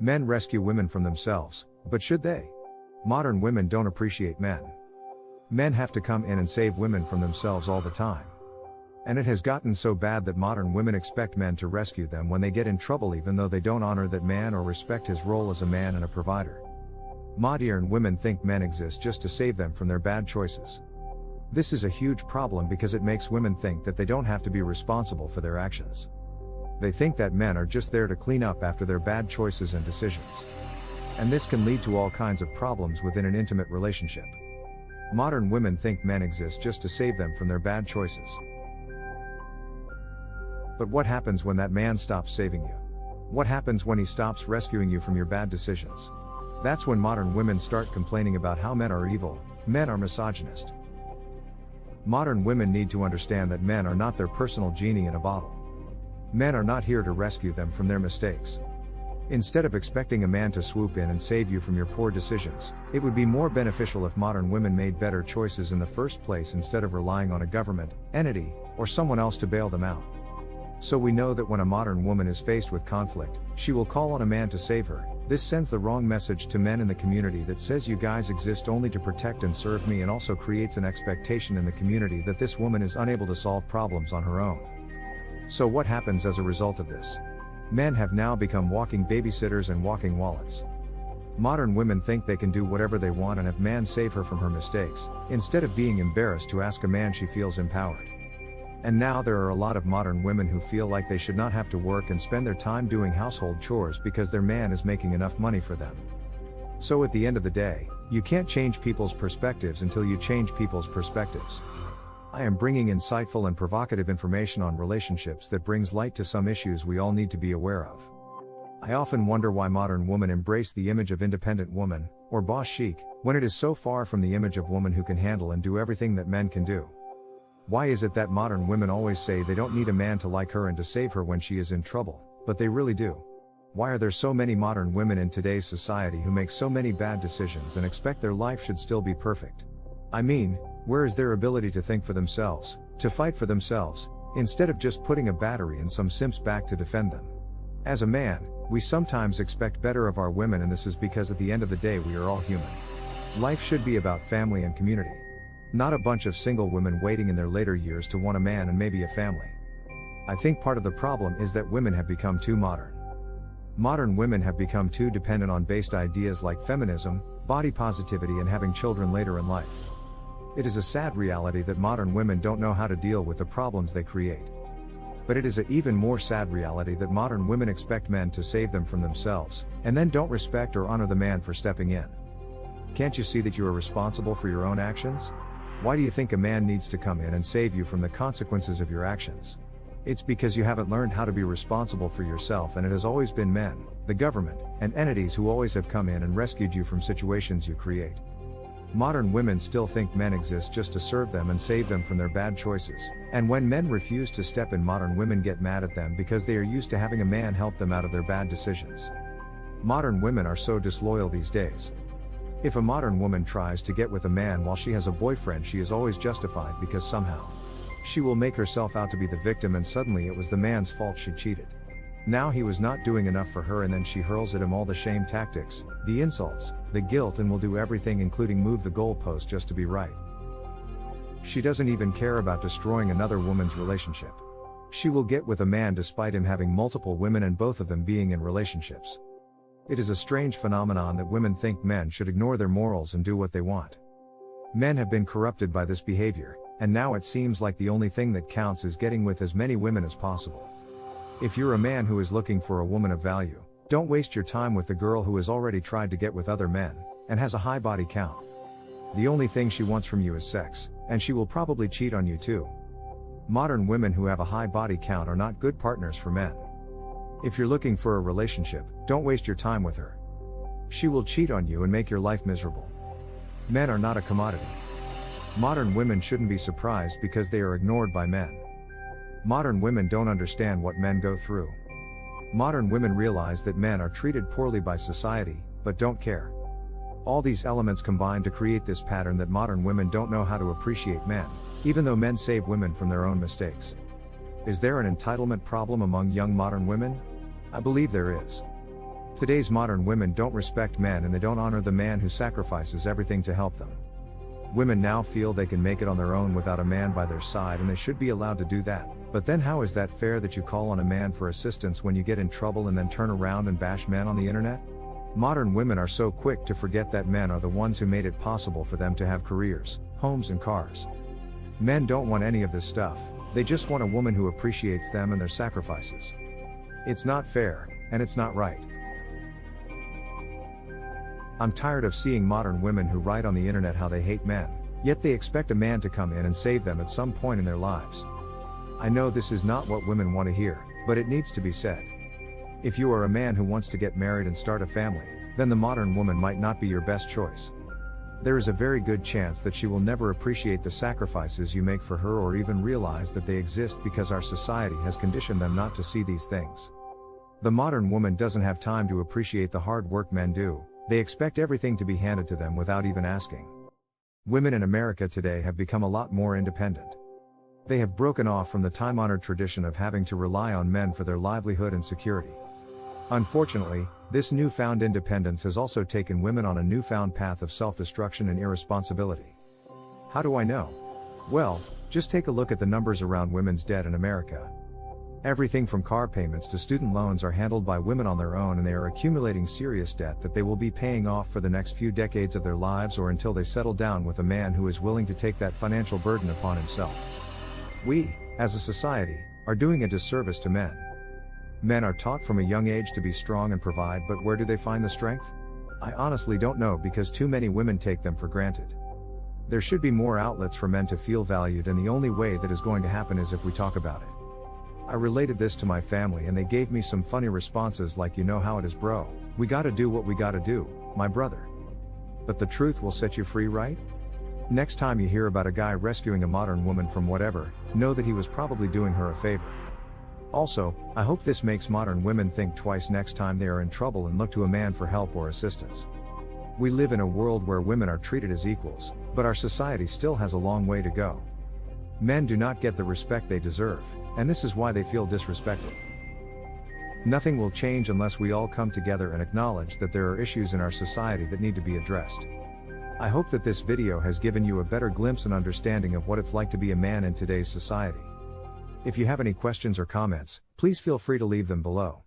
Men rescue women from themselves, but should they? Modern women don't appreciate men. Men have to come in and save women from themselves all the time. And it has gotten so bad that modern women expect men to rescue them when they get in trouble, even though they don't honor that man or respect his role as a man and a provider. Modern women think men exist just to save them from their bad choices. This is a huge problem because it makes women think that they don't have to be responsible for their actions. They think that men are just there to clean up after their bad choices and decisions. And this can lead to all kinds of problems within an intimate relationship. Modern women think men exist just to save them from their bad choices. But what happens when that man stops saving you? What happens when he stops rescuing you from your bad decisions? That's when modern women start complaining about how men are evil, men are misogynist. Modern women need to understand that men are not their personal genie in a bottle. Men are not here to rescue them from their mistakes. Instead of expecting a man to swoop in and save you from your poor decisions, it would be more beneficial if modern women made better choices in the first place instead of relying on a government, entity, or someone else to bail them out. So we know that when a modern woman is faced with conflict, she will call on a man to save her. This sends the wrong message to men in the community that says you guys exist only to protect and serve me, and also creates an expectation in the community that this woman is unable to solve problems on her own. So what happens as a result of this? Men have now become walking babysitters and walking wallets. Modern women think they can do whatever they want and have man save her from her mistakes, instead of being embarrassed to ask a man she feels empowered. And now there are a lot of modern women who feel like they should not have to work and spend their time doing household chores because their man is making enough money for them. So at the end of the day, you can't change people's perspectives until you change people's perspectives. I am bringing insightful and provocative information on relationships that brings light to some issues we all need to be aware of. I often wonder why modern women embrace the image of independent woman, or boss chic, when it is so far from the image of woman who can handle and do everything that men can do. Why is it that modern women always say they don't need a man to like her and to save her when she is in trouble, but they really do? Why are there so many modern women in today's society who make so many bad decisions and expect their life should still be perfect? I mean, where is their ability to think for themselves, to fight for themselves, instead of just putting a battery and some simp's back to defend them? As a man, we sometimes expect better of our women, and this is because at the end of the day we are all human. Life should be about family and community. Not a bunch of single women waiting in their later years to want a man and maybe a family. I think part of the problem is that women have become too modern. Modern women have become too dependent on based ideas like feminism, body positivity, and having children later in life. It is a sad reality that modern women don't know how to deal with the problems they create. But it is an even more sad reality that modern women expect men to save them from themselves, and then don't respect or honor the man for stepping in. Can't you see that you are responsible for your own actions? Why do you think a man needs to come in and save you from the consequences of your actions? It's because you haven't learned how to be responsible for yourself, and it has always been men, the government, and entities who always have come in and rescued you from situations you create. Modern women still think men exist just to serve them and save them from their bad choices, and when men refuse to step in, modern women get mad at them because they are used to having a man help them out of their bad decisions. Modern women are so disloyal these days. If a modern woman tries to get with a man while she has a boyfriend, she is always justified because somehow she will make herself out to be the victim, and suddenly it was the man's fault she cheated. Now he was not doing enough for her, and then she hurls at him all the shame tactics, the insults, the guilt, and will do everything including move the goalpost just to be right. She doesn't even care about destroying another woman's relationship. She will get with a man despite him having multiple women and both of them being in relationships. It is a strange phenomenon that women think men should ignore their morals and do what they want. Men have been corrupted by this behavior, and now it seems like the only thing that counts is getting with as many women as possible. If you're a man who is looking for a woman of value, don't waste your time with the girl who has already tried to get with other men, and has a high body count. The only thing she wants from you is sex, and she will probably cheat on you too. Modern women who have a high body count are not good partners for men. If you're looking for a relationship, don't waste your time with her. She will cheat on you and make your life miserable. Men are not a commodity. Modern women shouldn't be surprised because they are ignored by men. Modern women don't understand what men go through. Modern women realize that men are treated poorly by society, but don't care. All these elements combine to create this pattern that modern women don't know how to appreciate men, even though men save women from their own mistakes. Is there an entitlement problem among young modern women? I believe there is. Today's modern women don't respect men and they don't honor the man who sacrifices everything to help them. Women now feel they can make it on their own without a man by their side, and they should be allowed to do that. But then how is that fair that you call on a man for assistance when you get in trouble and then turn around and bash men on the internet? Modern women are so quick to forget that men are the ones who made it possible for them to have careers, homes and cars. Men don't want any of this stuff, they just want a woman who appreciates them and their sacrifices. It's not fair, and it's not right. I'm tired of seeing modern women who write on the internet how they hate men, yet they expect a man to come in and save them at some point in their lives. I know this is not what women want to hear, but it needs to be said. If you are a man who wants to get married and start a family, then the modern woman might not be your best choice. There is a very good chance that she will never appreciate the sacrifices you make for her or even realize that they exist because our society has conditioned them not to see these things. The modern woman doesn't have time to appreciate the hard work men do. They expect everything to be handed to them without even asking. Women in America today have become a lot more independent. They have broken off from the time-honored tradition of having to rely on men for their livelihood and security. Unfortunately, this newfound independence has also taken women on a newfound path of self-destruction and irresponsibility. How do I know? Well, just take a look at the numbers around women's debt in America. Everything from car payments to student loans are handled by women on their own, and they are accumulating serious debt that they will be paying off for the next few decades of their lives, or until they settle down with a man who is willing to take that financial burden upon himself. We, as a society, are doing a disservice to men. Men are taught from a young age to be strong and provide, but where do they find the strength? I honestly don't know, because too many women take them for granted. There should be more outlets for men to feel valued, and the only way that is going to happen is if we talk about it. I related this to my family and they gave me some funny responses like, "You know how it is, bro. We gotta do what we gotta do, my brother." But the truth will set you free, right? Next time you hear about a guy rescuing a modern woman from whatever, know that he was probably doing her a favor. Also, I hope this makes modern women think twice next time they are in trouble and look to a man for help or assistance. We live in a world where women are treated as equals, but our society still has a long way to go. Men do not get the respect they deserve, and this is why they feel disrespected. Nothing will change unless we all come together and acknowledge that there are issues in our society that need to be addressed. I hope that this video has given you a better glimpse and understanding of what it's like to be a man in today's society. If you have any questions or comments, please feel free to leave them below.